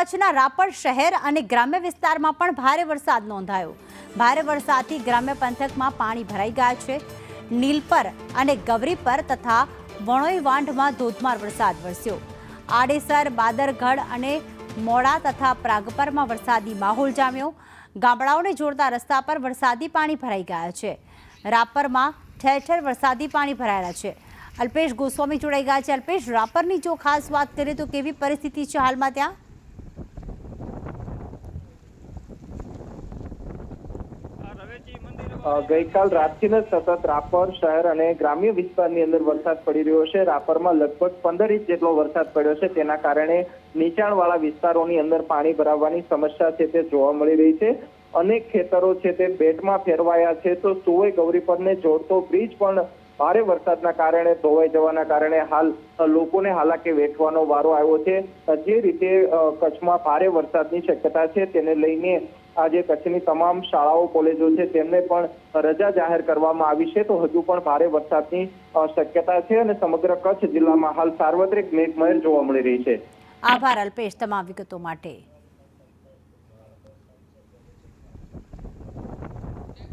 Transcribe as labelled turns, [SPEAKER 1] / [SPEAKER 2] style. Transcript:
[SPEAKER 1] કચ્છના રાપર શહેર અને ગ્રામ્ય વિસ્તારમાં પણ ભારે વરસાદ નોંધાયો। ભારે વરસાદથી ગ્રામ્ય પંથકમાં પાણી ભરાઈ ગયા છે। નીલપર અને ગવરીપર તથા વણોઈ વાંઢમાં ધોધમાર વરસાદ વરસ્યો। આડેસર, બાદરગઢ અને મોડા તથા પ્રાગપરમાં વરસાદી માહોલ જામ્યો। ગામડાઓને જોડતા રસ્તા પર વરસાદી પાણી ભરાઈ ગયા છે। રાપરમાં ઠેર ઠેર વરસાદી પાણી ભરાયેલા છે। અલ્પેશ ગોસ્વામી જોડાઈ ગયા છે। અલ્પેશ, રાપરની જો ખાસ વાત કરીએ તો કેવી પરિસ્થિતિ છે હાલમાં ત્યાં?
[SPEAKER 2] ગઈકાલ રાતથી જ સતત રાપર શહેર અને ગ્રામ્ય વિસ્તારની અંદર વરસાદ પડી રહ્યો છે। રાપરમાં લગભગ 15 ઇંચ જેટલો વરસાદ પડ્યો છે। તેના કારણે નીચાણવાળા વિસ્તારોની અંદર પાણી ભરાવાની સમસ્યા છે તે જોવા મળી રહી છે। અનેક ખેતરો છે તે બેટમાં ફેરવાયા છે। તો સુવઈ ગૌરીપરને જોડતો બ્રિજ પણ ભારે વરસાદના કારણે ધોવાઈ જવાના કારણે હાલ લોકોને હાલાકી વેઠવાનો વારો આવ્યો છે। જે રીતે કચ્છમાં ભારે વરસાદની શક્યતા છે તેને લઈને આજે કચ્છની તમામ શાળાઓ કોલેજો છે તેમને પણ રજા જાહેર કરવામાં આવી છે। તો હજુ પણ ભારે વરસાદની શક્યતા છે અને સમગ્ર કચ્છ જિલ્લામાં હાલ સાર્વત્રિક મેઘમહેર જોવા મળી રહી છે।
[SPEAKER 1] આભાર અલ્પેશ તમામ વિગતો માટે।